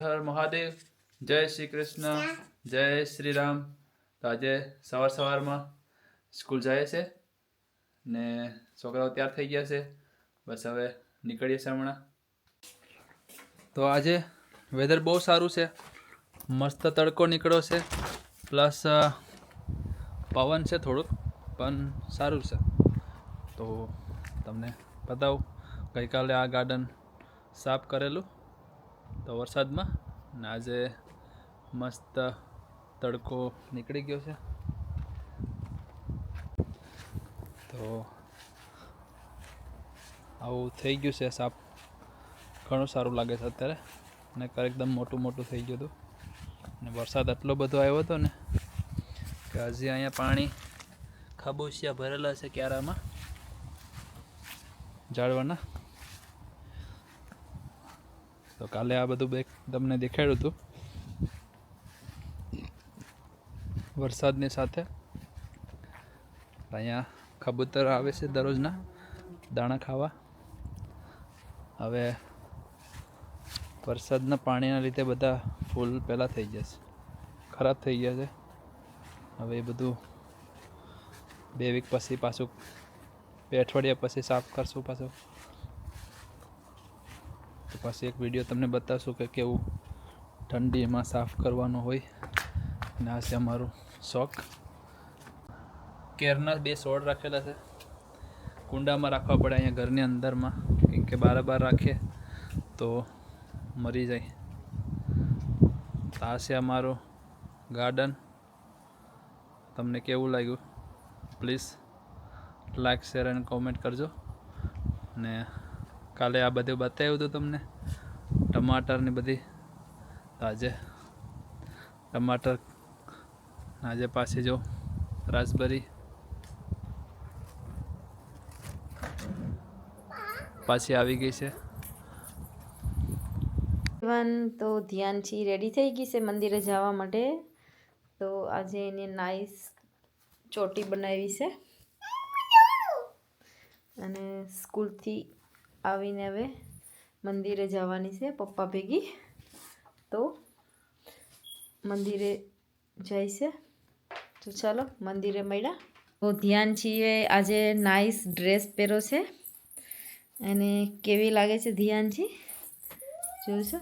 હર મહાદેવ, જય શ્રી કૃષ્ણ, જય શ્રી રામ. તો આજે સવારમાં સ્કૂલ જાય છે ને છોકરાઓ તૈયાર થઈ ગયા છે. બસ હવે નીકળીએ છીએ હમણાં. તો આજે વેધર બહુ સારું છે, મસ્ત તડકો નીકળ્યો છે, પ્લસ પવન છે થોડુંક, પણ સારું છે. તો તમને બતાવું, ગઈકાલે આ ગાર્ડન સાફ કરેલું તો વરસાદમાં, ને આજે મસ્ત તડકો નીકળી ગયો છે. તો આવું થઈ ગયું છે સાફ, ઘણું સારું લાગે છે અત્યારે. અને એકદમ મોટું થઈ ગયું હતું, ને વરસાદ આટલો બધો આવ્યો હતો ને કે હજી અહીંયા પાણી ખાબોચિયા ભરેલા છે ક્યારામાં ઝાડવાના. તો કાલે આ બધું તમને દેખાડ્યું હતું વરસાદની સાથે. અહીંયા કબૂતર આવે છે દરરોજના દાણા ખાવા. હવે વરસાદના પાણીના લીધે બધા ફૂલ પહેલાં થઈ જશે, ખરાબ થઈ ગયા છે. હવે એ બધું 2 વીક પછી પાછું, 2 અઠવાડિયા પછી સાફ કરશું પાછું. તો પાછી એક વિડીયો તમને બતાવશું કે કેવું ઠંડીમાં સાફ કરવાનું હોય. અને આ છે અમારું શોખ. કેરના 2 છોડ રાખેલા છે, કુંડામાં રાખવા પડે અહીંયા ઘરની અંદરમાં, કેમ કે બહાર રાખીએ તો મરી જાય. આ છે અમારું ગાર્ડન. તમને કેવું લાગ્યું પ્લીઝ લાઈક, શેર અને કોમેન્ટ કરજો. ને કાલે આ બધું બતાવ્યું હતું તમને, ટમાટરની બધી. આજે ટમાટર, આજે પાછી જો રાસબરી પાછી આવી ગઈ છે. તો ધ્યાનથી રેડી થઈ ગઈ છે મંદિરે જવા માટે. તો આજે એને નાઈસ ચોટી બનાવી છે, અને સ્કૂલથી આવીને હવે મંદિરે જવાની છે પપ્પા ભેગી. તો મંદિરે જાય છે. તો ચાલો મંદિરે મળ્યા. તો ધ્યાનથીએ આજે નાઈસ ડ્રેસ પહેર્યો છે, અને કેવી લાગે છે ધ્યાનથી જોયું છે?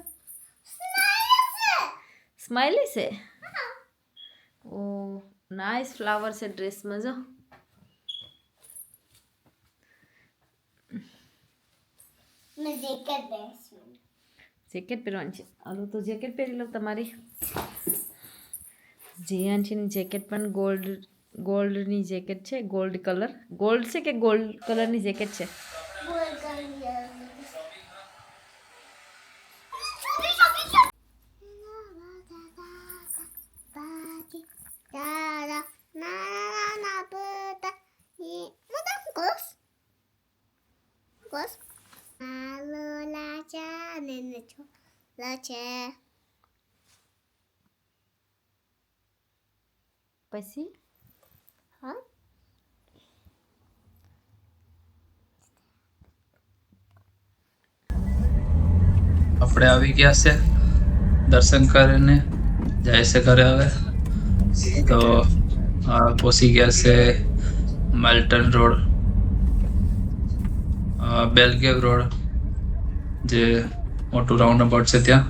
સ્માઈલી છે. ઓ નાઈસ ફ્લાવર છે ડ્રેસમાં. જો જેકેટ પહેરવાની છે. હાલો તો જેકેટ પહેરી લો તમારી. જીયાનશીની જેકેટ પણ ગોલ્ડની જેકેટ છે. ગોલ્ડ છે કે ગોલ્ડ કલરની જેકેટ છે. પછી હા આપણે આવી ગયા છે, દર્શન કરીને જાય છે ઘરે. હવે તો પહોંચી ગયા છે માલ્ટન રોડ, બેલગેવ રોડ, જે મોટું રાઉન્ડ અબાઉટ છે ત્યાં.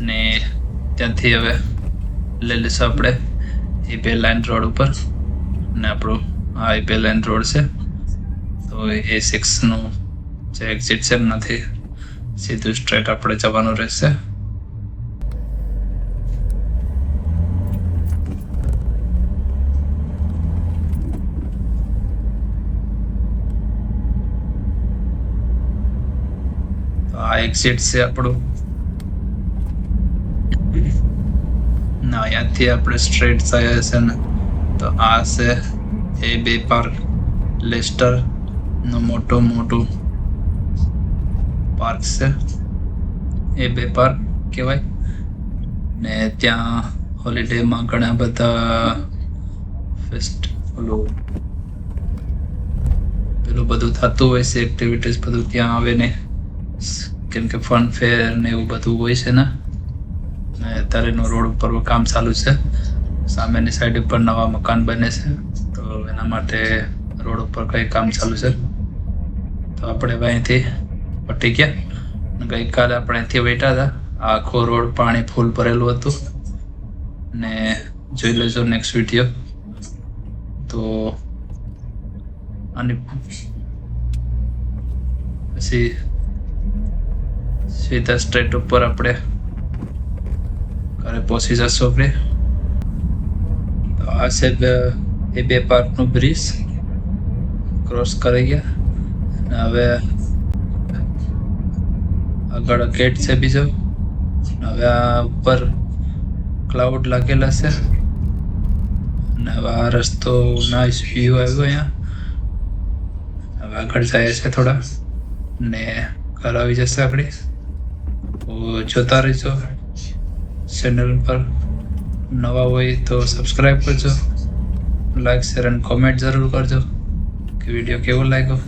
ને ત્યાંથી હવે લઈ લઈશું આપણે IP લાઇન રોડ ઉપર. ને આપણું આ IP લાઇન રોડ છે. તો A6નું જે એક્ઝિટ છે નથી, સીધું સ્ટ્રેટ આપણે જવાનું રહેશે. તો આ એક્ઝિટ છે આપણું. ના, અહીંયાથી આપણે સ્ટ્રેટ જાય છે ને, તો આ છે A2 પાર્ક, લેસ્ટર નું મોટું પાર્ક છે. A2 પાર્ક કહેવાય. ને ત્યાં હોલિડેમાં ઘણા બધા પેલું બધું થતું હોય છે, એક્ટિવિટીઝ બધું ત્યાં આવે ને કેમ કે ફન ફેર ને એવું બધું હોય છે ને. ને અત્યારે એનો રોડ ઉપર કામ ચાલુ છે. સામેની સાઈડ ઉપર નવા મકાન બને છે, તો એના માટે રોડ ઉપર કંઈ કામ ચાલુ છે. તો આપણે અહીંથી પટી ગયા. ગઈકાલે આપણે અહીંથી બેઠા હતા, આખો રોડ પાણી ફૂલ ભરેલું હતું. ને જોઈ લેજો નેક્સ્ટ વિડીયો. તો અને પછી સીધા સ્ટ્રેટ ઉપર આપણે ઘરે પહોંચી જશું. આપણે તો આ છે એ બે પાર્કનું બ્રિજ ક્રોસ કરી ગયા. અને હવે આગળ ગેટ છે બીજો. હવે આ ઉપર ક્લાઉડ લાગેલા છે. અને હવે આ રસ્તો નાઇસ વ્યૂ આવ્યો અહીંયા. હવે આગળ જાય છે થોડા ને ઘર આવી જશે આપણે. તો જોતા રહીજો. ચેનલ પર નવા હોય તો સબસ્ક્રાઈબ કરજો, લાઈક શેર અને કોમેન્ટ જરૂર કરજો કે વિડીયો કેવો લાગ્યો.